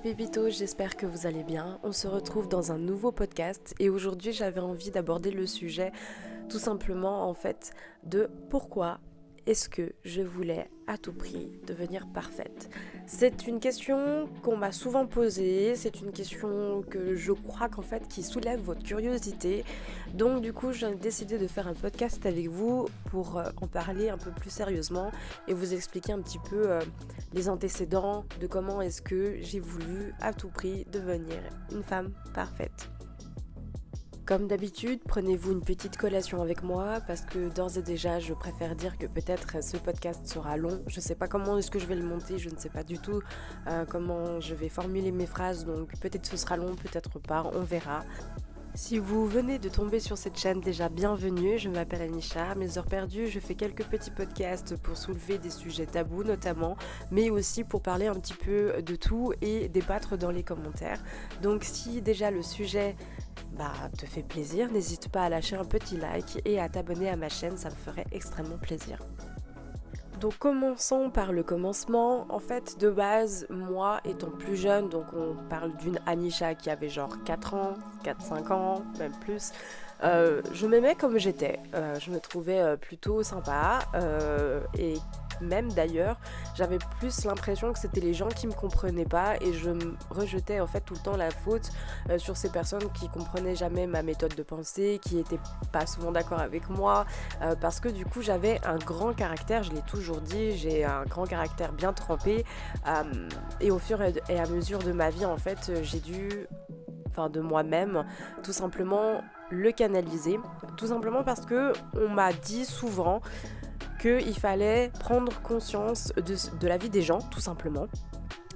pépitos, j'espère que vous allez bien. On se retrouve dans un nouveau podcast et aujourd'hui j'avais envie d'aborder le sujet tout simplement en fait de pourquoi est-ce que je voulais à tout prix devenir parfaite. C'est une question qu'on m'a souvent posée, c'est une question que je crois qu'en fait qui soulève votre curiosité. Donc du coup j'ai décidé de faire un podcast avec vous pour en parler un peu plus sérieusement et vous expliquer un petit peu les antécédents de comment est-ce que j'ai voulu à tout prix devenir une femme parfaite. Comme d'habitude, prenez-vous une petite collation avec moi parce que d'ores et déjà, je préfère dire que peut-être ce podcast sera long. Je ne sais pas comment est-ce que je vais le monter, je ne sais pas du tout comment je vais formuler mes phrases, donc peut-être ce sera long, peut-être pas, on verra. Si vous venez de tomber sur cette chaîne, déjà bienvenue, je m'appelle Anisha. Mes heures perdues, je fais quelques petits podcasts pour soulever des sujets tabous notamment, mais aussi pour parler un petit peu de tout et débattre dans les commentaires. Donc si déjà le sujet te fait plaisir, n'hésite pas à lâcher un petit like et à t'abonner à ma chaîne, ça me ferait extrêmement plaisir. Donc commençons par le commencement. En fait, de base, moi étant plus jeune, donc on parle d'une Anisha qui avait genre 4 ans, 4-5 ans, même plus, je m'aimais comme j'étais. Je me trouvais plutôt sympa et même d'ailleurs, j'avais plus l'impression que c'était les gens qui me comprenaient pas et je me rejetais en fait tout le temps la faute sur ces personnes qui comprenaient jamais ma méthode de pensée, qui étaient pas souvent d'accord avec moi parce que du coup j'avais un grand caractère, je l'ai toujours dit, j'ai un grand caractère bien trempé et au fur et à mesure de ma vie en fait j'ai dû, de moi-même, tout simplement le canaliser, tout simplement parce que on m'a dit souvent qu'il fallait prendre conscience de la vie des gens, tout simplement.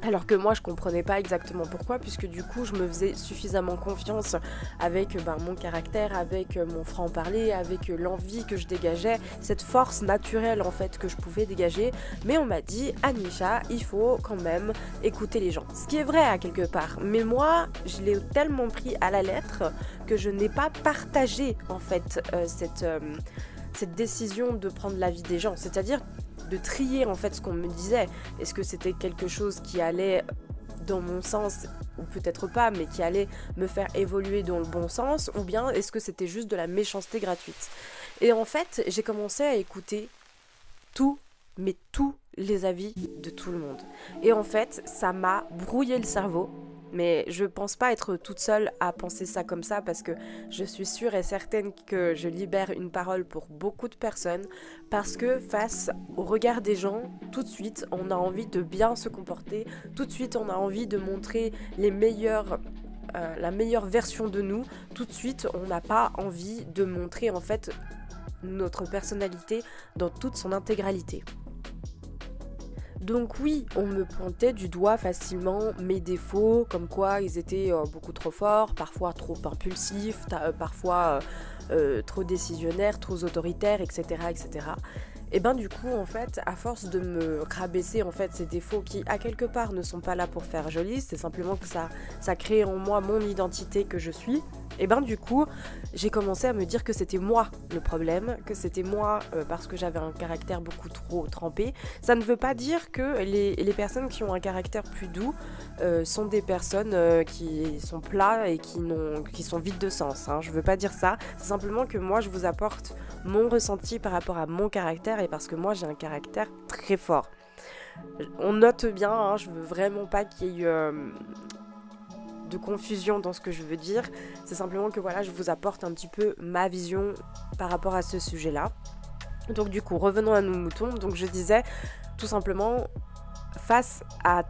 Alors que moi je comprenais pas exactement pourquoi, puisque du coup je me faisais suffisamment confiance avec mon caractère, avec mon franc-parler, avec l'envie que je dégageais, cette force naturelle en fait que je pouvais dégager. Mais on m'a dit, Anisha, il faut quand même écouter les gens. Ce qui est vrai à quelque part. Mais moi je l'ai tellement pris à la lettre que je n'ai pas partagé en fait cette décision de prendre l'avis des gens, c'est-à-dire de trier en fait ce qu'on me disait. Est-ce que c'était quelque chose qui allait dans mon sens ou peut-être pas, mais qui allait me faire évoluer dans le bon sens, ou bien est-ce que c'était juste de la méchanceté gratuite? Et en fait, j'ai commencé à écouter tous les avis de tout le monde. Et en fait, ça m'a brouillé le cerveau. Mais je pense pas être toute seule à penser ça comme ça parce que je suis sûre et certaine que je libère une parole pour beaucoup de personnes parce que face au regard des gens, tout de suite, on a envie de bien se comporter, tout de suite, on a envie de montrer la meilleure version de nous, tout de suite, on n'a pas envie de montrer en fait notre personnalité dans toute son intégralité. Donc oui, on me pointait du doigt facilement mes défauts, comme quoi ils étaient beaucoup trop forts, parfois trop impulsifs, parfois trop décisionnaires, trop autoritaires, etc. etc. Et du coup, en fait, à force de me rabaisser en fait ces défauts qui, à quelque part, ne sont pas là pour faire joli, c'est simplement que ça crée en moi mon identité que je suis. Et du coup, j'ai commencé à me dire que c'était moi le problème, que c'était moi parce que j'avais un caractère beaucoup trop trempé. Ça ne veut pas dire que les personnes qui ont un caractère plus doux sont des personnes qui sont plats et qui sont vides de sens. Je veux pas dire ça, c'est simplement que moi je vous apporte mon ressenti par rapport à mon caractère et parce que moi j'ai un caractère très fort. On note bien, je veux vraiment pas qu'il y ait de confusion dans ce que je veux dire, c'est simplement que je vous apporte un petit peu ma vision par rapport à ce sujet-là. Donc du coup, revenons à nos moutons. Donc je disais, tout simplement, face à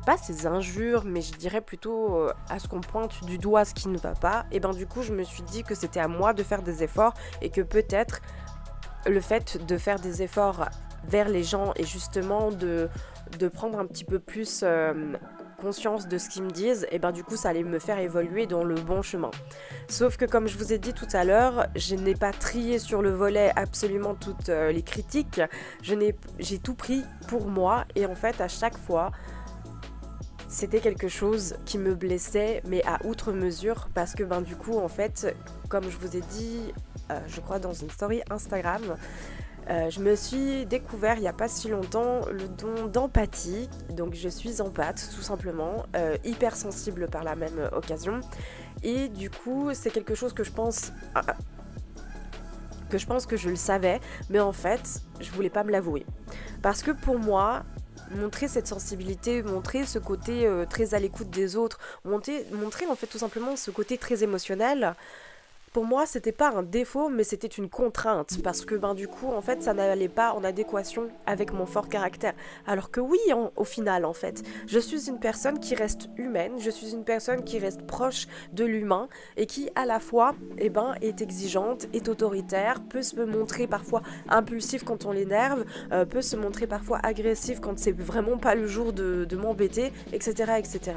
pas ces injures, mais je dirais plutôt à ce qu'on pointe du doigt ce qui ne va pas, et du coup je me suis dit que c'était à moi de faire des efforts et que peut-être le fait de faire des efforts vers les gens et justement de prendre un petit peu plus conscience de ce qu'ils me disent, et du coup ça allait me faire évoluer dans le bon chemin. Sauf que comme je vous ai dit tout à l'heure, je n'ai pas trié sur le volet absolument toutes les critiques, j'ai tout pris pour moi et en fait à chaque fois c'était quelque chose qui me blessait mais à outre mesure parce que du coup en fait comme je vous ai dit je crois dans une story Instagram, Je me suis découvert il n'y a pas si longtemps le don d'empathie, donc je suis empathe tout simplement, hypersensible par la même occasion, et du coup c'est quelque chose que je pense que je le savais, mais en fait je voulais pas me l'avouer, parce que pour moi montrer cette sensibilité, montrer ce côté très à l'écoute des autres, montrer en fait tout simplement ce côté très émotionnel, pour moi, c'était pas un défaut, mais c'était une contrainte, parce que du coup, en fait, ça n'allait pas en adéquation avec mon fort caractère. Alors que oui, au final, en fait, je suis une personne qui reste humaine, je suis une personne qui reste proche de l'humain, et qui, à la fois, est exigeante, est autoritaire, peut se montrer parfois impulsif quand on l'énerve, peut se montrer parfois agressif quand c'est vraiment pas le jour de m'embêter, etc., etc.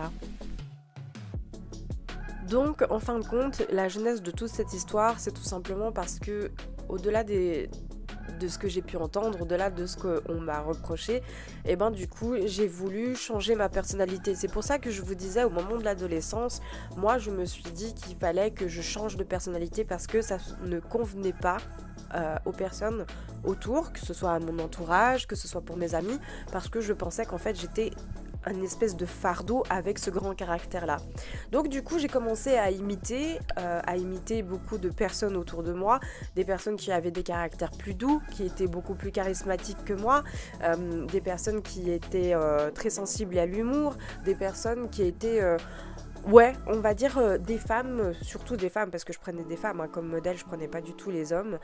Donc, en fin de compte, la genèse de toute cette histoire, c'est tout simplement parce que, au-delà de ce que j'ai pu entendre, au-delà de ce qu'on m'a reproché, du coup, j'ai voulu changer ma personnalité. C'est pour ça que je vous disais, au moment de l'adolescence, moi, je me suis dit qu'il fallait que je change de personnalité parce que ça ne convenait pas aux personnes autour, que ce soit à mon entourage, que ce soit pour mes amis, parce que je pensais qu'en fait, j'étais une espèce de fardeau avec ce grand caractère-là. Donc du coup, j'ai commencé à imiter beaucoup de personnes autour de moi, des personnes qui avaient des caractères plus doux, qui étaient beaucoup plus charismatiques que moi, des personnes qui étaient très sensibles à l'humour, des personnes qui étaient... on va dire des femmes, surtout des femmes, parce que je prenais des femmes comme modèle, je prenais pas du tout les hommes,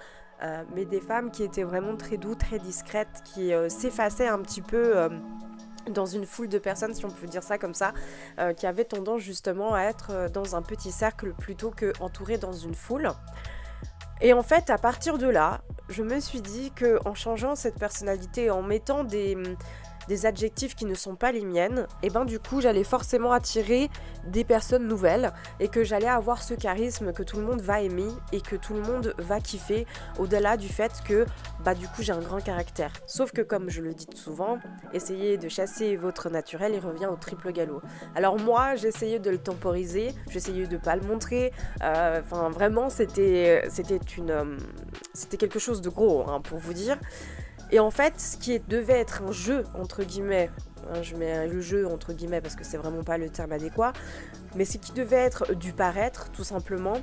mais des femmes qui étaient vraiment très douces, très discrètes, qui s'effaçaient un petit peu... dans une foule de personnes, si on peut dire ça comme ça, qui avaient tendance justement à être dans un petit cercle plutôt qu'entourées dans une foule. Et en fait, à partir de là, je me suis dit qu'en changeant cette personnalité, en mettant des adjectifs qui ne sont pas les miennes, du coup j'allais forcément attirer des personnes nouvelles et que j'allais avoir ce charisme que tout le monde va aimer et que tout le monde va kiffer, au-delà du fait que du coup j'ai un grand caractère. Sauf que comme je le dis souvent, essayez de chasser votre naturel, il revient au triple galop. Alors moi j'essayais de le temporiser, j'essayais de pas le montrer, vraiment c'était quelque chose de gros pour vous dire. Et en fait, ce qui devait être un jeu, entre guillemets, je mets le jeu entre guillemets parce que c'est vraiment pas le terme adéquat, mais ce qui devait être du paraître, tout simplement,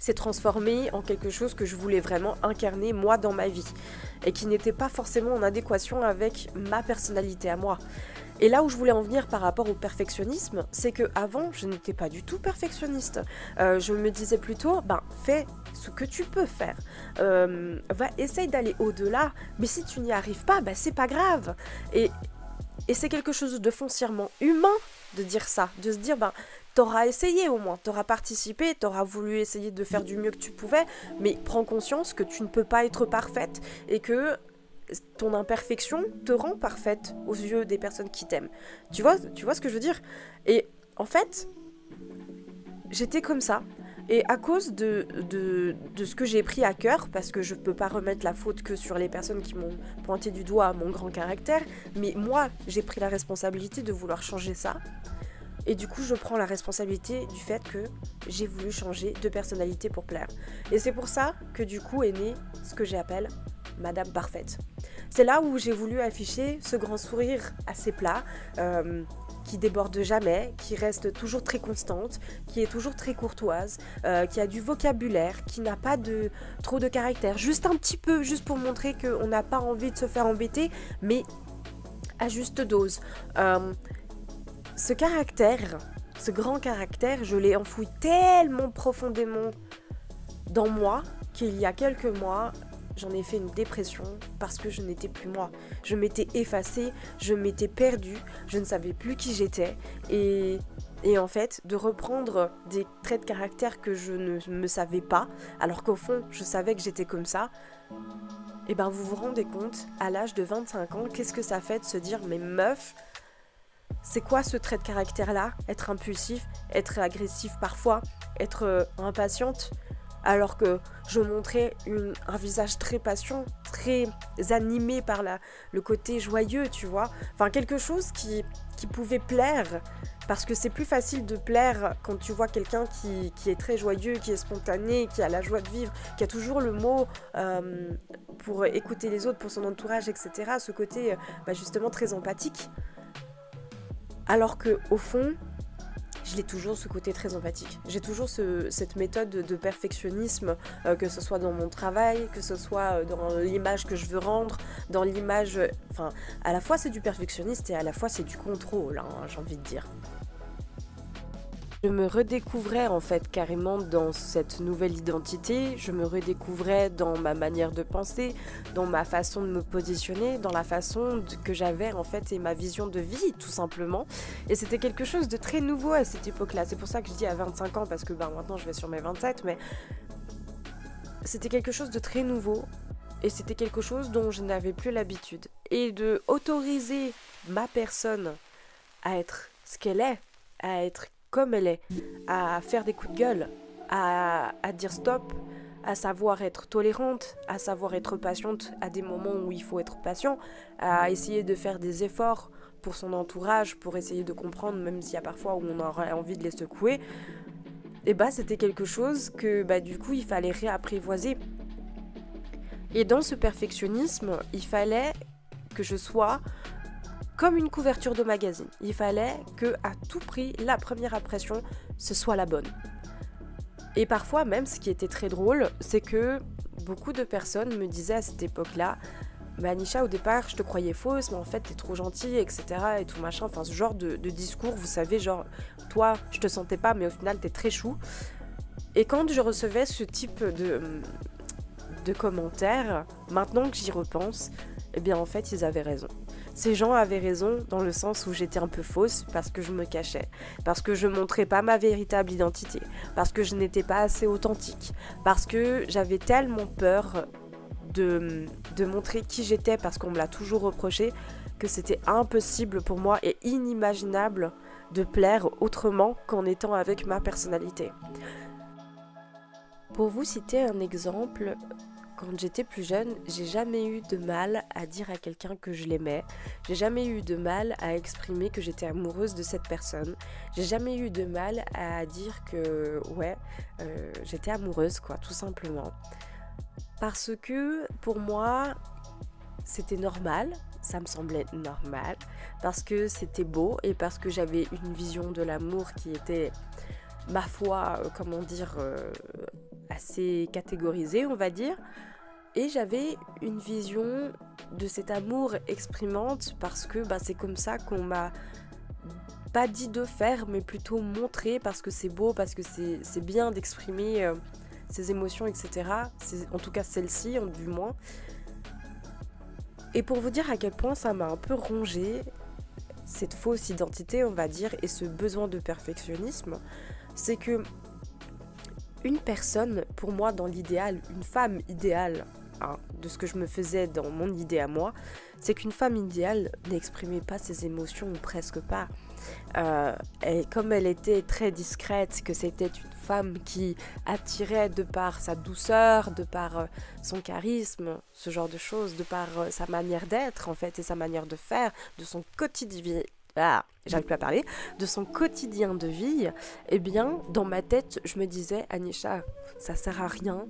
s'est transformé en quelque chose que je voulais vraiment incarner moi dans ma vie et qui n'était pas forcément en adéquation avec ma personnalité à moi. Et là où je voulais en venir par rapport au perfectionnisme, c'est que avant je n'étais pas du tout perfectionniste. Je me disais plutôt, fais ce que tu peux faire. Essaye d'aller au-delà, mais si tu n'y arrives pas, c'est pas grave. Et c'est quelque chose de foncièrement humain de dire ça, de se dire, t'auras essayé au moins, t'auras participé, t'auras voulu essayer de faire du mieux que tu pouvais, mais prends conscience que tu ne peux pas être parfaite et que ton imperfection te rend parfaite aux yeux des personnes qui t'aiment. Tu vois ce que je veux dire ? Et en fait, j'étais comme ça. Et à cause de ce que j'ai pris à cœur, parce que je peux pas remettre la faute que sur les personnes qui m'ont pointé du doigt mon grand caractère, mais moi, j'ai pris la responsabilité de vouloir changer ça. Et du coup, je prends la responsabilité du fait que j'ai voulu changer de personnalité pour plaire. Et c'est pour ça que du coup est né ce que j'appelle Madame Parfaite. C'est là où j'ai voulu afficher ce grand sourire assez plat, qui déborde jamais, qui reste toujours très constante, qui est toujours très courtoise, qui a du vocabulaire, qui n'a pas trop de caractère, juste un petit peu, juste pour montrer qu'on n'a pas envie de se faire embêter, mais à juste dose. Ce caractère, ce grand caractère, je l'ai enfoui tellement profondément dans moi qu'il y a quelques mois, j'en ai fait une dépression parce que je n'étais plus moi. Je m'étais effacée, je m'étais perdue, je ne savais plus qui j'étais. Et en fait, de reprendre des traits de caractère que je ne me savais pas, alors qu'au fond, je savais que j'étais comme ça, vous vous rendez compte, à l'âge de 25 ans, qu'est-ce que ça fait de se dire « mais meuf !» C'est quoi ce trait de caractère-là ? Être impulsif, être agressif parfois, être impatiente ? alors que je montrais un visage très patient, très animé par le côté joyeux, tu vois. Enfin, quelque chose qui pouvait plaire, parce que c'est plus facile de plaire quand tu vois quelqu'un qui est très joyeux, qui est spontané, qui a la joie de vivre, qui a toujours le mot pour écouter les autres, pour son entourage, etc. Ce côté justement très empathique. Alors que au fond, je l'ai toujours, ce côté très empathique. J'ai toujours cette méthode de perfectionnisme, que ce soit dans mon travail, que ce soit dans l'image que je veux rendre, dans l'image... Enfin, à la fois c'est du perfectionniste et à la fois c'est du contrôle, hein, j'ai envie de dire. Je me redécouvrais en fait carrément dans cette nouvelle identité, je me redécouvrais dans ma manière de penser, dans ma façon de me positionner, dans la façon que j'avais en fait et ma vision de vie tout simplement. Et c'était quelque chose de très nouveau à cette époque-là. C'est pour ça que je dis à 25 ans parce que maintenant je vais sur mes 27, mais c'était quelque chose de très nouveau et c'était quelque chose dont je n'avais plus l'habitude. Et de autoriser ma personne à être ce qu'elle est, à être comme elle est, à faire des coups de gueule, à dire stop, à savoir être tolérante, à savoir être patiente à des moments où il faut être patient, à essayer de faire des efforts pour son entourage, pour essayer de comprendre, même s'il y a parfois où on aurait envie de les secouer, et c'était quelque chose que du coup il fallait réapprivoiser. Et dans ce perfectionnisme, il fallait que je sois comme une couverture de magazine. Il fallait que, à tout prix, la première impression, ce soit la bonne. Et parfois même, ce qui était très drôle, c'est que beaucoup de personnes me disaient à cette époque-là, Anisha, au départ, je te croyais fausse, mais en fait, t'es trop gentille, etc. et tout machin. Enfin, ce genre de discours, vous savez, genre, toi, je te sentais pas, mais au final, t'es très chou. Et quand je recevais ce type de commentaires, maintenant que j'y repense, eh bien, en fait, ils avaient raison. Ces gens avaient raison dans le sens où j'étais un peu fausse parce que je me cachais, parce que je montrais pas ma véritable identité, parce que je n'étais pas assez authentique, parce que j'avais tellement peur de montrer qui j'étais parce qu'on me l'a toujours reproché que c'était impossible pour moi et inimaginable de plaire autrement qu'en étant avec ma personnalité. Pour vous citer un exemple, quand j'étais plus jeune, j'ai jamais eu de mal à dire à quelqu'un que je l'aimais. J'ai jamais eu de mal à exprimer que j'étais amoureuse de cette personne. J'ai jamais eu de mal à dire que, j'étais amoureuse, quoi, tout simplement. Parce que, pour moi, c'était normal, ça me semblait normal, parce que c'était beau et parce que j'avais une vision de l'amour qui était, ma foi, assez catégorisée, on va dire. Et j'avais une vision de cet amour exprimante parce que c'est comme ça qu'on m'a pas dit de faire, mais plutôt montré, parce que c'est beau, parce que c'est bien d'exprimer ses émotions, etc. En tout cas celle-ci, du moins. Et pour vous dire à quel point ça m'a un peu rongé, cette fausse identité, on va dire, et ce besoin de perfectionnisme, c'est que une personne, pour moi, dans l'idéal, une femme idéale, de ce que je me faisais dans mon idée à moi, c'est qu'une femme idéale n'exprimait pas ses émotions, ou presque pas. Et comme elle était très discrète, que c'était une femme qui attirait de par sa douceur, de par son charisme, ce genre de choses, de par sa manière d'être en fait et sa manière de faire, de son quotidien. J'arrive plus à parler, de son quotidien de vie, eh bien, dans ma tête, je me disais, Anisha, ça sert à rien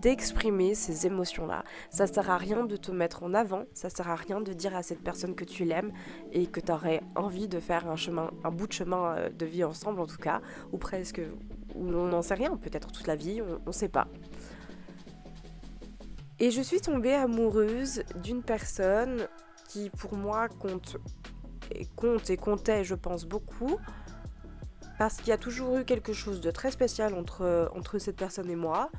d'exprimer ces émotions-là. Ça sert à rien de te mettre en avant, ça sert à rien de dire à cette personne que tu l'aimes et que tu aurais envie de faire un bout de chemin de vie ensemble en tout cas, ou presque, ou on n'en sait rien, peut-être toute la vie, on sait pas. Et je suis tombée amoureuse d'une personne qui pour moi comptait, je pense, beaucoup, parce qu'il y a toujours eu quelque chose de très spécial entre cette personne et moi.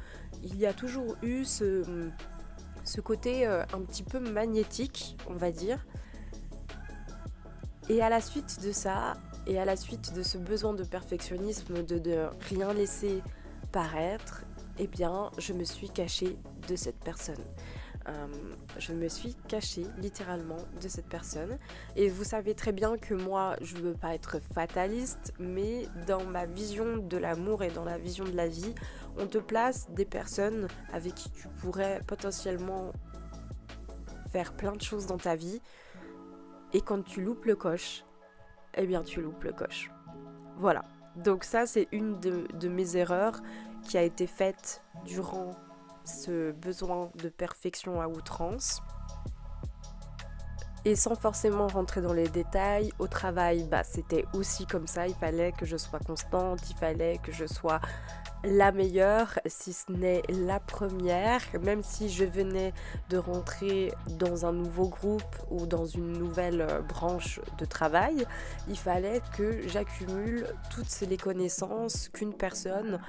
Il y a toujours eu ce côté un petit peu magnétique, on va dire. Et à la suite de ça, et à la suite de ce besoin de perfectionnisme, de rien laisser paraître, eh bien, je me suis cachée de cette personne. je me suis cachée littéralement de cette personne. Et vous savez très bien que moi, je veux pas être fataliste, mais dans ma vision de l'amour et dans la vision de la vie, on te place des personnes avec qui tu pourrais potentiellement faire plein de choses dans ta vie. Et quand tu loupes le coche, eh bien tu loupes le coche. Voilà. Donc ça, c'est une de mes erreurs qui a été faite durant ce besoin de perfection à outrance. Et sans forcément rentrer dans les détails, au travail, c'était aussi comme ça. Il fallait que je sois constante, il fallait que je sois la meilleure, si ce n'est la première. Même si je venais de rentrer dans un nouveau groupe ou dans une nouvelle branche de travail, il fallait que j'accumule toutes les connaissances qu'une personne,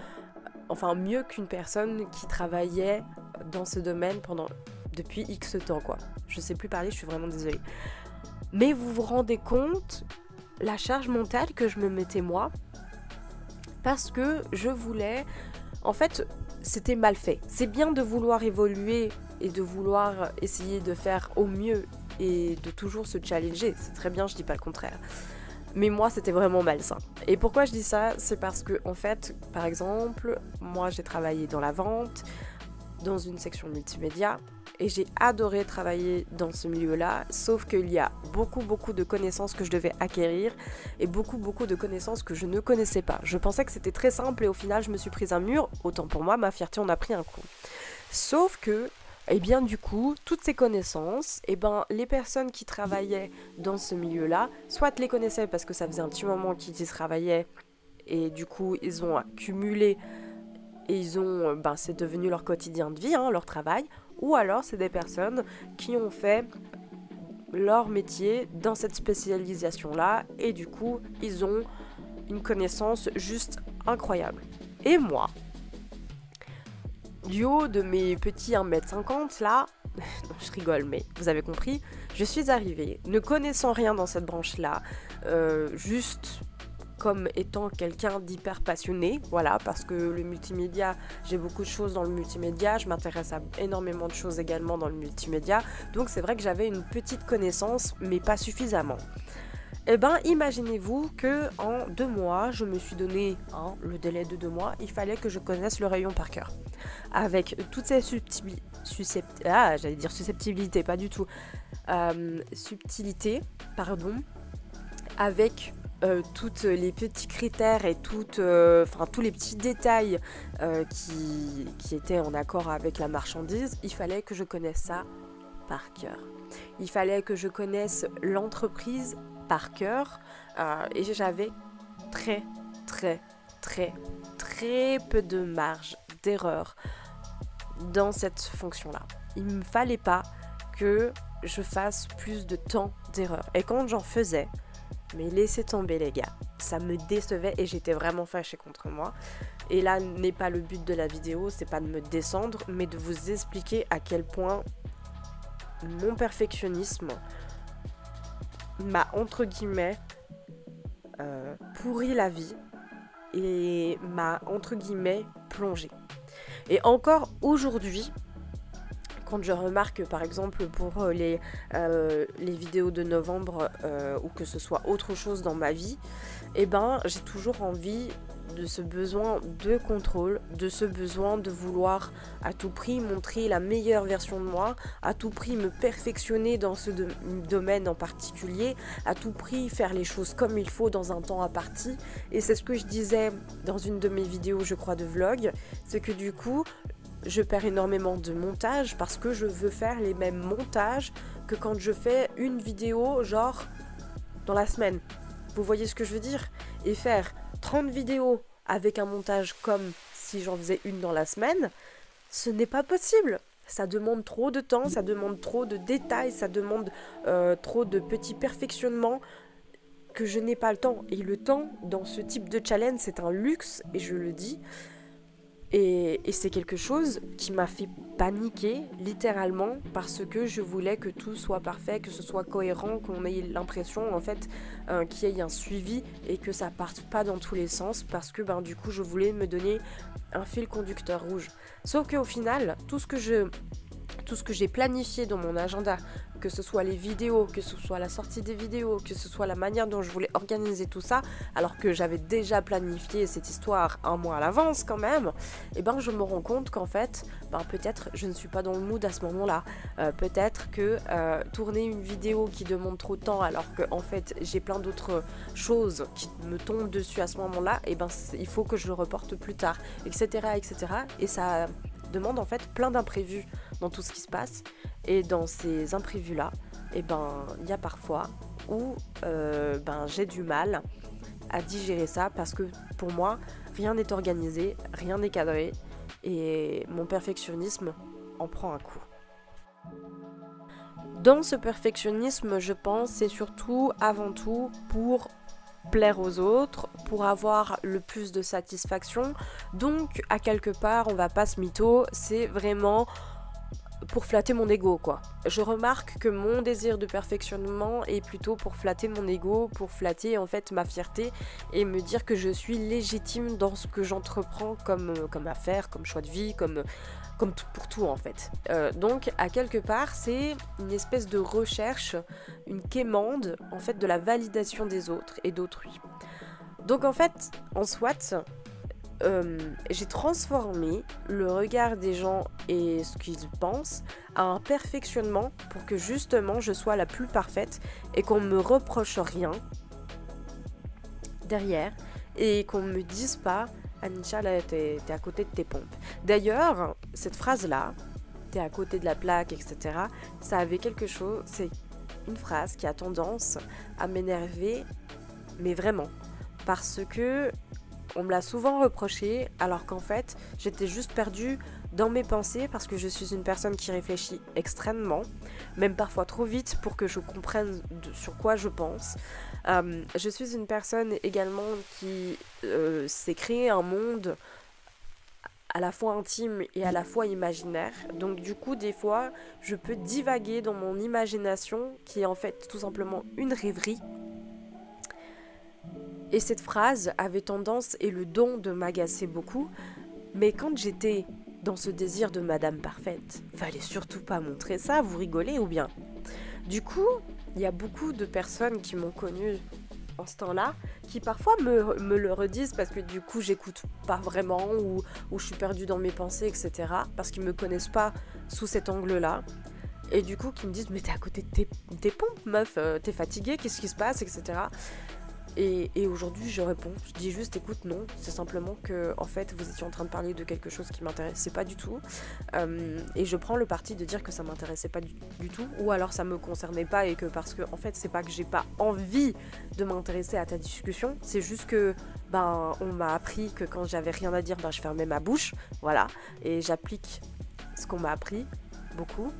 enfin mieux qu'une personne qui travaillait dans ce domaine depuis X temps quoi. Je sais plus parler, je suis vraiment désolée. Mais vous vous rendez compte la charge mentale que je me mettais moi, parce que je voulais... En fait, c'était mal fait. C'est bien de vouloir évoluer et de vouloir essayer de faire au mieux et de toujours se challenger. C'est très bien, je dis pas le contraire. Mais moi, c'était vraiment malsain. Et pourquoi je dis ça ? C'est parce que, en fait, par exemple, moi, j'ai travaillé dans la vente, dans une section multimédia, et j'ai adoré travailler dans ce milieu-là, sauf qu'il y a beaucoup de connaissances que je devais acquérir et beaucoup de connaissances que je ne connaissais pas. Je pensais que c'était très simple et au final, je me suis prise un mur. Autant pour moi, ma fierté en a pris un coup. Sauf que, eh bien du coup, toutes ces connaissances, les personnes qui travaillaient dans ce milieu-là, soit les connaissaient parce que ça faisait un petit moment qu'ils y travaillaient et du coup, ils ont accumulé et c'est devenu leur quotidien de vie, leur travail, ou alors c'est des personnes qui ont fait leur métier dans cette spécialisation-là et du coup, ils ont une connaissance juste incroyable. Et moi, du haut de mes petits 1m50 là, non, je rigole mais vous avez compris, je suis arrivée ne connaissant rien dans cette branche-là, juste comme étant quelqu'un d'hyper passionné, voilà, parce que le multimédia, j'ai beaucoup de choses dans le multimédia, je m'intéresse à énormément de choses également dans le multimédia, donc c'est vrai que j'avais une petite connaissance, mais pas suffisamment. Imaginez-vous que en 2 mois, je me suis donné le délai de 2 mois, il fallait que je connaisse le rayon par cœur. Avec toutes ces susceptibilités, pas du tout, subtilités, pardon, avec tous les petits critères et tous les petits détails qui étaient en accord avec la marchandise, il fallait que je connaisse ça par cœur. Il fallait que je connaisse l'entreprise par cœur et j'avais très peu de marge d'erreur dans cette fonction-là. Il ne me fallait pas que je fasse plus de temps d'erreur. Et quand j'en faisais, mais laissez tomber les gars, ça me décevait et j'étais vraiment fâchée contre moi. Et là n'est pas le but de la vidéo, c'est pas de me descendre, mais de vous expliquer à quel point mon perfectionnisme m'a entre guillemets pourri la vie et m'a entre guillemets plongé. Et encore aujourd'hui, quand je remarque par exemple pour les vidéos de novembre ou que ce soit autre chose dans ma vie, j'ai toujours envie de ce besoin de contrôle, de ce besoin de vouloir à tout prix montrer la meilleure version de moi, à tout prix me perfectionner dans ce domaine en particulier, à tout prix faire les choses comme il faut dans un temps imparti. Et c'est ce que je disais dans une de mes vidéos, je crois, de vlog, c'est que du coup, je perds énormément de montage parce que je veux faire les mêmes montages que quand je fais une vidéo genre dans la semaine. Vous voyez ce que je veux dire ? Et faire 30 vidéos avec un montage comme si j'en faisais une dans la semaine, ce n'est pas possible. Ça demande trop de temps, ça demande trop de détails, ça demande trop de petits perfectionnements que je n'ai pas le temps. Et le temps, dans ce type de challenge, c'est un luxe, et je le dis. Et c'est quelque chose qui m'a fait paniquer, littéralement, parce que je voulais que tout soit parfait, que ce soit cohérent, qu'on ait l'impression, en fait, qu'il y ait un suivi et que ça parte pas dans tous les sens, parce que, du coup, je voulais me donner un fil conducteur rouge. Sauf qu'au final, tout ce tout ce que j'ai planifié dans mon agenda, que ce soit les vidéos, que ce soit la sortie des vidéos, que ce soit la manière dont je voulais organiser tout ça, alors que j'avais déjà planifié cette histoire un mois à l'avance quand même, et ben je me rends compte qu'en fait, peut-être je ne suis pas dans le mood à ce moment-là. Peut-être que tourner une vidéo qui demande trop de temps alors que en fait j'ai plein d'autres choses qui me tombent dessus à ce moment-là, et il faut que je le reporte plus tard, etc. Et ça demande en fait plein d'imprévus dans tout ce qui se passe, et dans ces imprévus là, il y a parfois où j'ai du mal à digérer ça, parce que pour moi rien n'est organisé, rien n'est cadré, et mon perfectionnisme en prend un coup. Dans ce perfectionnisme, je pense, c'est surtout avant tout pour plaire aux autres, pour avoir le plus de satisfaction. Donc à quelque part, on va pas se mytho, c'est vraiment pour flatter mon ego, quoi. Je remarque que mon désir de perfectionnement est plutôt pour flatter mon ego, pour flatter en fait ma fierté et me dire que je suis légitime dans ce que j'entreprends comme affaire, comme choix de vie, comme tout, pour tout en fait. Donc à quelque part, c'est une espèce de recherche, une quémande en fait de la validation des autres et d'autrui. Donc en fait, en soit, j'ai transformé le regard des gens et ce qu'ils pensent à un perfectionnement pour que justement je sois la plus parfaite et qu'on me reproche rien derrière et qu'on me dise pas Anisha, là t'es à côté de tes pompes. D'ailleurs, cette phrase-là, t'es à côté de la plaque, etc., ça avait quelque chose, c'est une phrase qui a tendance à m'énerver, mais vraiment, parce que on me l'a souvent reproché, alors qu'en fait, j'étais juste perdue dans mes pensées, parce que je suis une personne qui réfléchit extrêmement, même parfois trop vite pour que je comprenne sur quoi je pense. Je suis une personne également qui s'est créé un monde à la fois intime et à la fois imaginaire. Donc du coup, des fois, je peux divaguer dans mon imagination, qui est en fait tout simplement une rêverie. Et cette phrase avait tendance et le don de m'agacer beaucoup, mais quand j'étais dans ce désir de Madame Parfaite, fallait surtout pas montrer ça, vous rigolez ou bien? Du coup, il y a beaucoup de personnes qui m'ont connue en ce temps-là, qui parfois me le redisent parce que du coup j'écoute pas vraiment ou je suis perdue dans mes pensées, etc. Parce qu'ils me connaissent pas sous cet angle-là. Et du coup qui me disent mais t'es à côté de tes pompes meuf, t'es fatiguée, qu'est-ce qui se passe, etc. Et aujourd'hui je réponds, je dis juste écoute non, c'est simplement que en fait vous étiez en train de parler de quelque chose qui m'intéressait pas du tout, et je prends le parti de dire que ça m'intéressait pas du tout, ou alors ça me concernait pas, et que parce que en fait c'est pas que j'ai pas envie de m'intéresser à ta discussion, c'est juste que on m'a appris que quand j'avais rien à dire, je fermais ma bouche, voilà, et j'applique ce qu'on m'a appris beaucoup.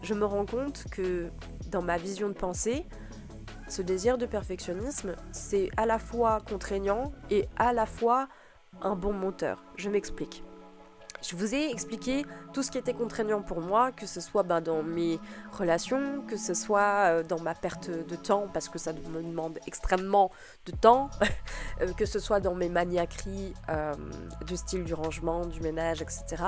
Je me rends compte que dans ma vision de pensée, ce désir de perfectionnisme, c'est à la fois contraignant et à la fois un bon moteur. Je m'explique. Je vous ai expliqué tout ce qui était contraignant pour moi, que ce soit dans mes relations, que ce soit dans ma perte de temps, parce que ça me demande extrêmement de temps, que ce soit dans mes maniaqueries du style du rangement, du ménage, etc.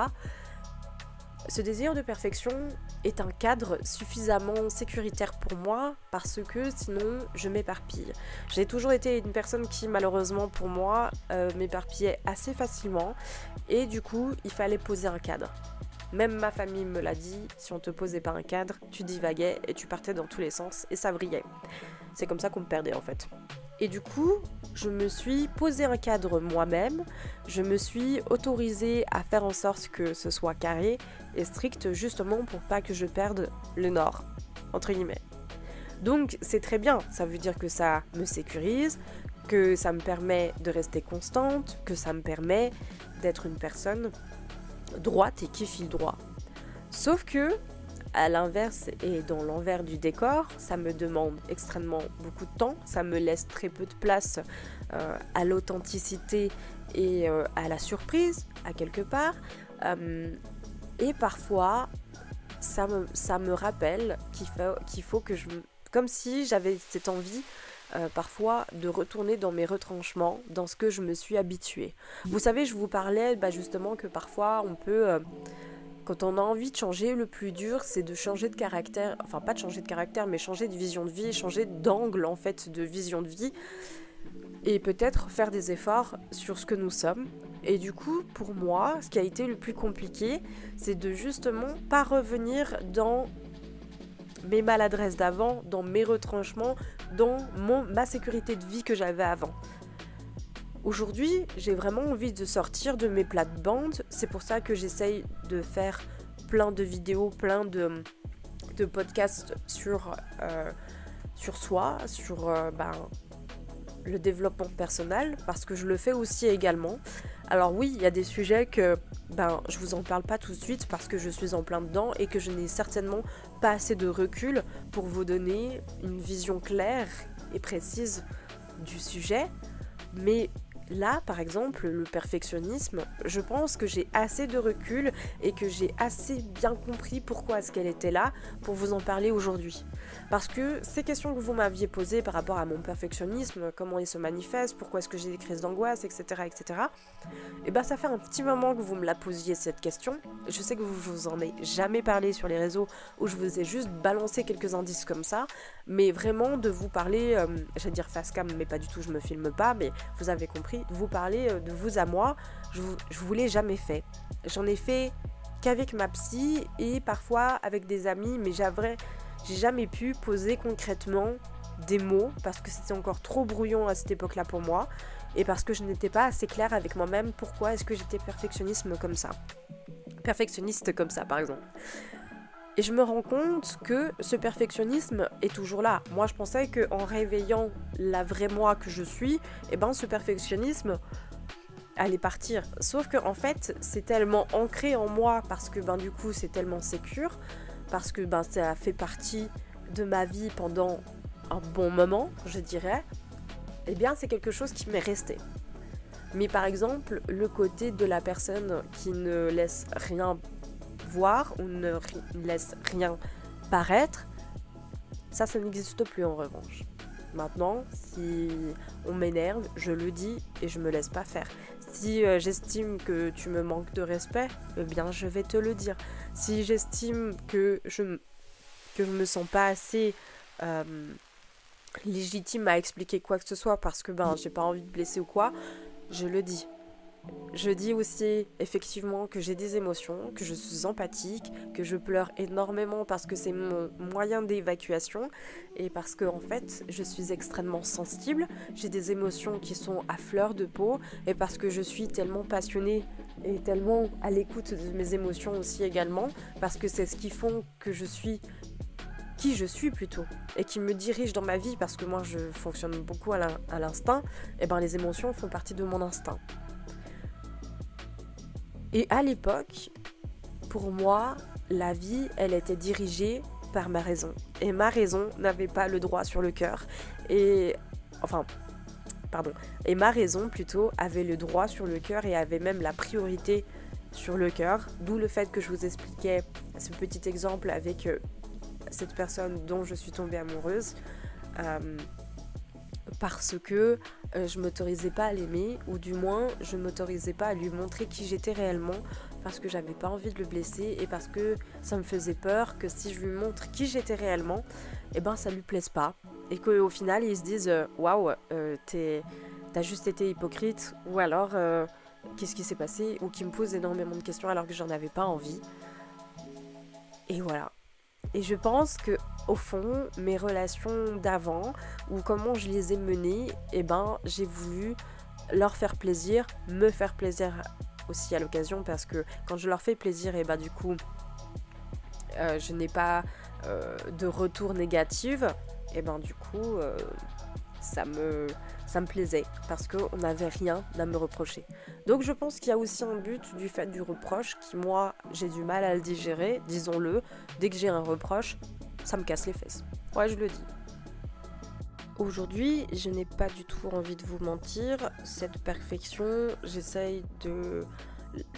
Ce désir de perfection est un cadre suffisamment sécuritaire pour moi, parce que sinon je m'éparpille. J'ai toujours été une personne qui malheureusement pour moi m'éparpillait assez facilement, et du coup il fallait poser un cadre. Même ma famille me l'a dit, si on te posait pas un cadre, tu divaguais et tu partais dans tous les sens et ça vrillait. C'est comme ça qu'on me perdait en fait. Et du coup, je me suis posé un cadre moi-même, je me suis autorisée à faire en sorte que ce soit carré et strict, justement pour pas que je perde le nord, entre guillemets. Donc c'est très bien, ça veut dire que ça me sécurise, que ça me permet de rester constante, que ça me permet d'être une personne droite et qui file droit. Sauf que, à l'inverse et dans l'envers du décor, ça me demande extrêmement beaucoup de temps, ça me laisse très peu de place à l'authenticité et à la surprise, à quelque part. Et parfois, ça me rappelle qu'il faut que je... Comme si j'avais cette envie parfois de retourner dans mes retranchements, dans ce que je me suis habituée. Vous savez, je vous parlais justement que parfois on peut Quand on a envie de changer, le plus dur, c'est de changer de caractère, enfin pas de changer de caractère, mais changer de vision de vie, changer d'angle en fait de vision de vie, et peut-être faire des efforts sur ce que nous sommes. Et du coup, pour moi, ce qui a été le plus compliqué, c'est de justement pas revenir dans mes maladresses d'avant, dans mes retranchements, dans ma sécurité de vie que j'avais avant. Aujourd'hui, j'ai vraiment envie de sortir de mes plates-bandes. C'est pour ça que j'essaye de faire plein de vidéos, plein de podcasts sur soi, sur le développement personnel, parce que je le fais aussi également. Alors oui, il y a des sujets que je vous en parle pas tout de suite parce que je suis en plein dedans et que je n'ai certainement pas assez de recul pour vous donner une vision claire et précise du sujet. Mais là, par exemple, le perfectionnisme, je pense que j'ai assez de recul et que j'ai assez bien compris pourquoi est-ce qu'elle était là pour vous en parler aujourd'hui. Parce que ces questions que vous m'aviez posées par rapport à mon perfectionnisme, comment il se manifeste, pourquoi est-ce que j'ai des crises d'angoisse, etc., et ça fait un petit moment que vous me la posiez cette question. Je sais que vous en avez jamais parlé sur les réseaux où je vous ai juste balancé quelques indices comme ça, mais vraiment de vous parler, j'allais dire face cam, mais pas du tout, je me filme pas, mais vous avez compris, de vous parler de vous à moi, je vous l'ai jamais fait. J'en ai fait qu'avec ma psy et parfois avec des amis, mais j'ai jamais pu poser concrètement des mots parce que c'était encore trop brouillon à cette époque-là pour moi et parce que je n'étais pas assez claire avec moi-même pourquoi est-ce que j'étais perfectionniste comme ça par exemple. Et je me rends compte que ce perfectionnisme est toujours là. Moi, je pensais qu'en réveillant la vraie moi que je suis, ce perfectionnisme allait partir. Sauf que en fait, c'est tellement ancré en moi parce que du coup, c'est tellement sécure, parce que ça a fait partie de ma vie pendant un bon moment, je dirais. C'est quelque chose qui m'est resté. Mais par exemple, le côté de la personne qui ne laisse rien voir ou ne laisse rien paraître, ça n'existe plus en revanche. Maintenant, si on m'énerve, je le dis et je me laisse pas faire. Si j'estime que tu me manques de respect, je vais te le dire. Si j'estime que je me sens pas assez légitime à expliquer quoi que ce soit parce que j'ai pas envie de blesser ou quoi, je le dis. Je dis aussi effectivement que j'ai des émotions, que je suis empathique, que je pleure énormément parce que c'est mon moyen d'évacuation et parce que en fait je suis extrêmement sensible, j'ai des émotions qui sont à fleur de peau et parce que je suis tellement passionnée et tellement à l'écoute de mes émotions aussi également, parce que c'est ce qui font que je suis qui je suis plutôt et qui me dirige dans ma vie parce que moi je fonctionne beaucoup à l'instinct, les émotions font partie de mon instinct. Et à l'époque, pour moi, la vie, elle était dirigée par ma raison. Et ma raison n'avait pas le droit sur le cœur. Et ma raison plutôt avait le droit sur le cœur et avait même la priorité sur le cœur. D'où le fait que je vous expliquais ce petit exemple avec cette personne dont je suis tombée amoureuse. Parce que je m'autorisais pas à l'aimer, ou du moins je m'autorisais pas à lui montrer qui j'étais réellement, parce que j'avais pas envie de le blesser et parce que ça me faisait peur que si je lui montre qui j'étais réellement, ça lui plaise pas et qu'au final ils se disent waouh, t'as juste été hypocrite, ou alors qu'est-ce qui s'est passé, ou qui me posent énormément de questions alors que j'en avais pas envie. Et voilà. Et je pense que au fond, mes relations d'avant, ou comment je les ai menées, j'ai voulu leur faire plaisir, me faire plaisir aussi à l'occasion, parce que quand je leur fais plaisir, du coup, je n'ai pas de retour négatif, du coup, ça me plaisait, parce qu'on n'avait rien à me reprocher. Donc je pense qu'il y a aussi un but du fait du reproche, qui moi, j'ai du mal à le digérer, disons-le. Dès que j'ai un reproche, ça me casse les fesses. Ouais, je le dis. Aujourd'hui, je n'ai pas du tout envie de vous mentir. Cette perfection, j'essaye de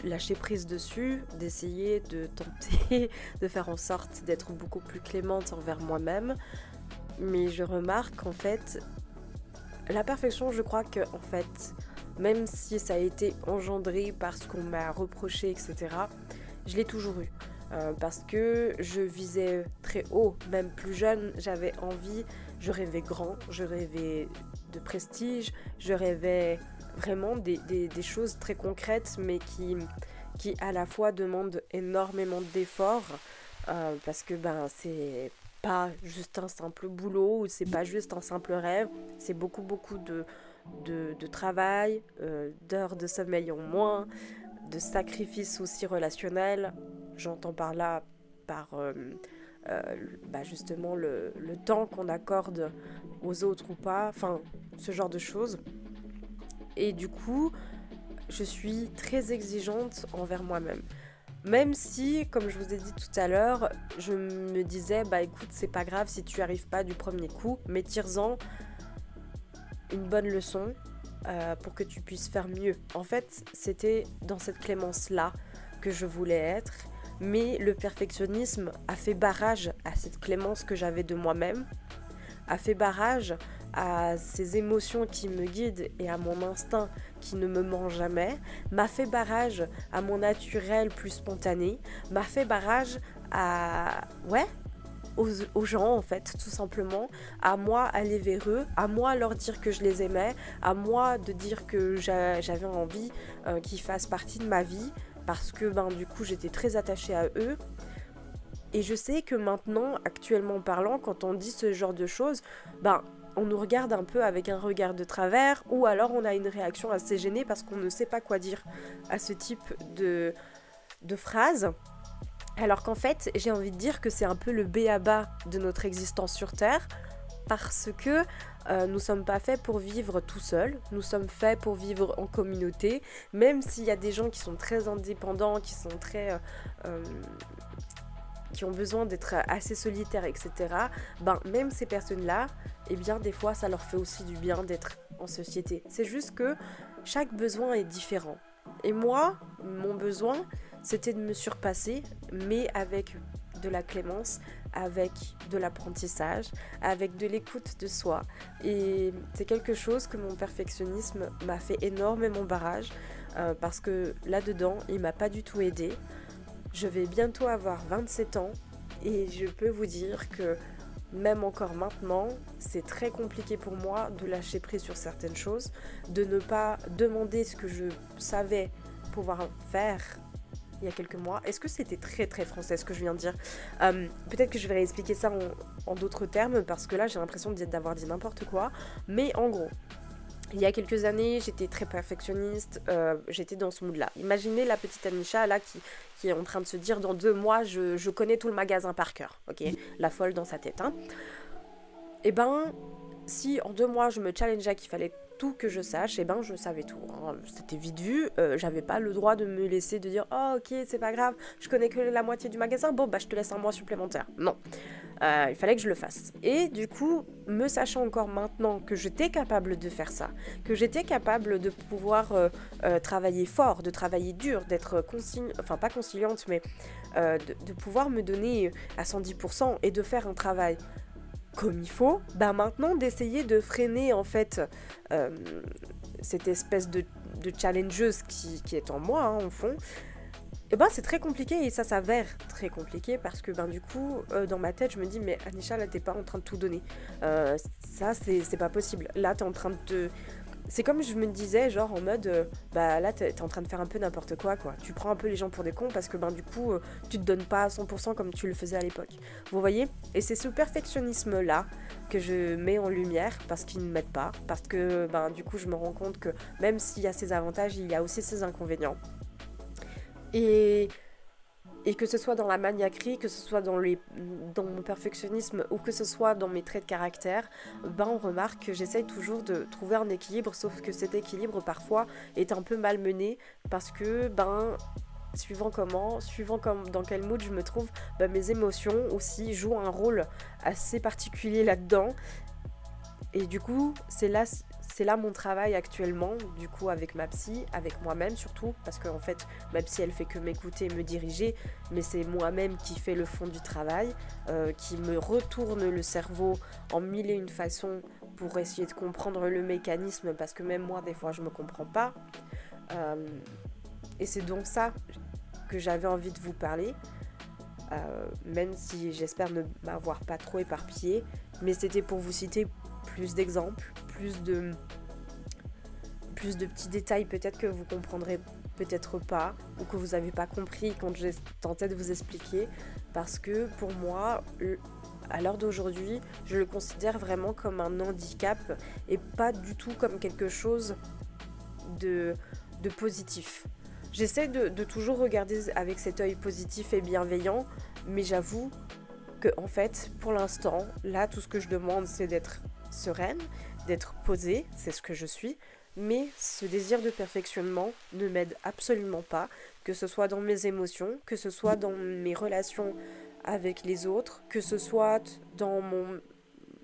lâcher prise dessus, d'essayer de tenter de faire en sorte d'être beaucoup plus clémente envers moi-même. Mais je remarque qu'en fait, la perfection, je crois que en fait, même si ça a été engendré par ce qu'on m'a reproché, etc., je l'ai toujours eu. Parce que je visais très haut, même plus jeune, j'avais envie, je rêvais grand, je rêvais de prestige, je rêvais vraiment des choses très concrètes, mais qui à la fois demandent énormément d'efforts, parce que c'est pas juste un simple boulot, ou c'est pas juste un simple rêve, c'est beaucoup de travail, d'heures de sommeil en moins, de sacrifices aussi relationnels. J'entends par là, par justement le temps qu'on accorde aux autres ou pas, enfin ce genre de choses. Et du coup, je suis très exigeante envers moi-même. Même si, comme je vous ai dit tout à l'heure, je me disais, écoute, c'est pas grave si tu n'y arrives pas du premier coup, mais tire-en une bonne leçon pour que tu puisses faire mieux. En fait, c'était dans cette clémence-là que je voulais être, mais le perfectionnisme a fait barrage à cette clémence que j'avais de moi-même, a fait barrage à ces émotions qui me guident et à mon instinct qui ne me ment jamais, m'a fait barrage à mon naturel plus spontané, m'a fait barrage aux gens en fait, tout simplement, à moi aller vers eux, à moi leur dire que je les aimais, à moi de dire que j'avais envie qu'ils fassent partie de ma vie, parce que du coup j'étais très attachée à eux. Et je sais que maintenant, actuellement parlant, quand on dit ce genre de choses, on nous regarde un peu avec un regard de travers, ou alors on a une réaction assez gênée parce qu'on ne sait pas quoi dire à ce type de phrase. Alors qu'en fait, j'ai envie de dire que c'est un peu le b.a.-ba de notre existence sur Terre, parce que nous sommes pas faits pour vivre tout seuls, nous sommes faits pour vivre en communauté, même s'il y a des gens qui sont très indépendants, qui sont très... qui ont besoin d'être assez solitaires, etc. Même ces personnes-là, des fois, ça leur fait aussi du bien d'être en société. C'est juste que chaque besoin est différent. Et moi, mon besoin, c'était de me surpasser, mais avec de la clémence, avec de l'apprentissage, avec de l'écoute de soi. Et c'est quelque chose que mon perfectionnisme m'a fait énormément barrage, parce que là-dedans, il m'a pas du tout aidé. Je vais bientôt avoir 27 ans et je peux vous dire que même encore maintenant, c'est très compliqué pour moi de lâcher prise sur certaines choses, de ne pas demander ce que je savais pouvoir faire il y a quelques mois. Est-ce que c'était très très français ce que je viens de dire ? Peut-être que je vais réexpliquer ça en d'autres termes, parce que là j'ai l'impression d'avoir dit n'importe quoi. Mais en gros, il y a quelques années, j'étais très perfectionniste, j'étais dans ce mood-là. Imaginez la petite Anisha là qui est en train de se dire dans 2 mois, je connais tout le magasin par cœur, ok ? La folle dans sa tête, hein. Et si en 2 mois je me challengeais qu'il fallait tout que je sache, je savais tout, hein. C'était vite vu, j'avais pas le droit de me laisser de dire oh ok c'est pas grave, je connais que la moitié du magasin, bon je te laisse un mois supplémentaire. Non, il fallait que je le fasse. Et du coup, me sachant encore maintenant que j'étais capable de faire ça, que j'étais capable de pouvoir travailler fort, de travailler dur, d'être pas conciliante, mais de pouvoir me donner à 110% et de faire un travail comme il faut, maintenant d'essayer de freiner en fait cette espèce de challengeuse qui est en moi, hein, au fond, c'est très compliqué, et ça s'avère très compliqué parce que du coup dans ma tête je me dis mais Anisha là t'es pas en train de tout donner, ça c'est pas possible, là t'es en train de c'est comme je me disais genre en mode là t'es en train de faire un peu n'importe quoi, tu prends un peu les gens pour des cons parce que du coup tu te donnes pas à 100% comme tu le faisais à l'époque, vous voyez. Et c'est ce perfectionnisme là que je mets en lumière parce qu'il ne m'aide pas, parce que du coup je me rends compte que même s'il y a ses avantages, il y a aussi ses inconvénients. Et que ce soit dans la maniaquerie, que ce soit dans mon perfectionnisme ou que ce soit dans mes traits de caractère, on remarque que j'essaye toujours de trouver un équilibre, sauf que cet équilibre parfois est un peu malmené parce que suivant dans quel mood je me trouve, mes émotions aussi jouent un rôle assez particulier là-dedans. Et du coup, c'est là mon travail actuellement, du coup avec ma psy, avec moi-même surtout, parce qu'en fait ma psy elle fait que m'écouter, me diriger, mais c'est moi-même qui fait le fond du travail, qui me retourne le cerveau en 1001 façons pour essayer de comprendre le mécanisme, parce que même moi des fois je me comprends pas, et c'est donc ça que j'avais envie de vous parler, même si j'espère ne m'avoir pas trop éparpillée, mais c'était pour vous citer plus d'exemples, plus de petits détails peut-être que vous comprendrez peut-être pas, ou que vous n'avez pas compris quand j'ai tenté de vous expliquer, parce que pour moi, à l'heure d'aujourd'hui, je le considère vraiment comme un handicap et pas du tout comme quelque chose de positif. J'essaie de toujours regarder avec cet œil positif et bienveillant, mais j'avoue que en fait, pour l'instant, là, tout ce que je demande, c'est d'être sereine, d'être posée, c'est ce que je suis, mais ce désir de perfectionnement ne m'aide absolument pas, que ce soit dans mes émotions, que ce soit dans mes relations avec les autres, que ce soit dans mon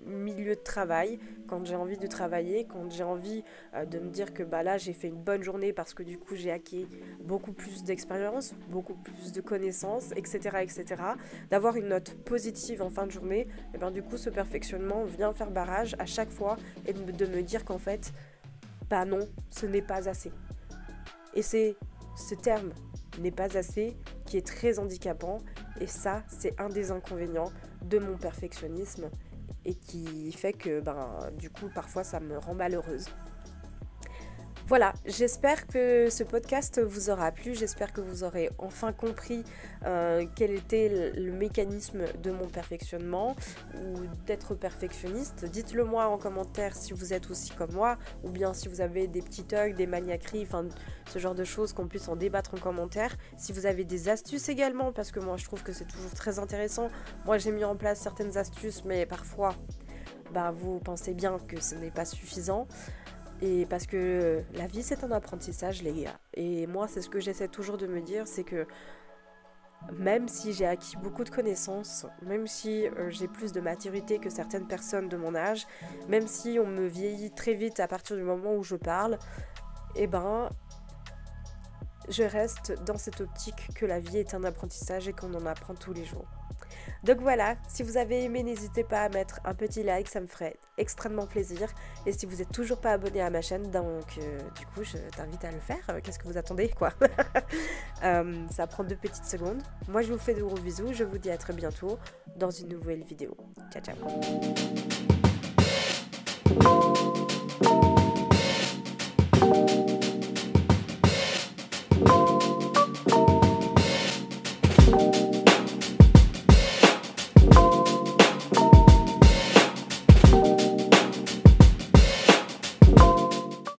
milieu de travail, quand j'ai envie de travailler, quand j'ai envie de me dire que là j'ai fait une bonne journée parce que du coup j'ai acquis beaucoup plus d'expérience, beaucoup plus de connaissances, etc. etc. D'avoir une note positive en fin de journée, et bien du coup ce perfectionnement vient faire barrage à chaque fois et de me dire qu'en fait, non, ce n'est pas assez. Et c'est ce terme n'est pas assez qui est très handicapant, et ça c'est un des inconvénients de mon perfectionnisme et qui fait que du coup parfois ça me rend malheureuse. Voilà, j'espère que ce podcast vous aura plu, j'espère que vous aurez enfin compris quel était le mécanisme de mon perfectionnement ou d'être perfectionniste. Dites-le moi en commentaire si vous êtes aussi comme moi, ou bien si vous avez des petits bugs, des maniaqueries, enfin ce genre de choses, qu'on puisse en débattre en commentaire. Si vous avez des astuces également, parce que moi je trouve que c'est toujours très intéressant. Moi j'ai mis en place certaines astuces, mais parfois vous pensez bien que ce n'est pas suffisant. Et parce que la vie c'est un apprentissage les gars. Et moi c'est ce que j'essaie toujours de me dire, c'est que même si j'ai acquis beaucoup de connaissances, même si j'ai plus de maturité que certaines personnes de mon âge, même si on me vieillit très vite à partir du moment où je parle, je reste dans cette optique que la vie est un apprentissage et qu'on en apprend tous les jours. Donc voilà, si vous avez aimé, n'hésitez pas à mettre un petit like, ça me ferait extrêmement plaisir. Et si vous n'êtes toujours pas abonné à ma chaîne, donc du coup je t'invite à le faire. Qu'est-ce que vous attendez quoi? Ça prend 2 petites secondes. Moi je vous fais de gros bisous, je vous dis à très bientôt dans une nouvelle vidéo. Ciao ciao.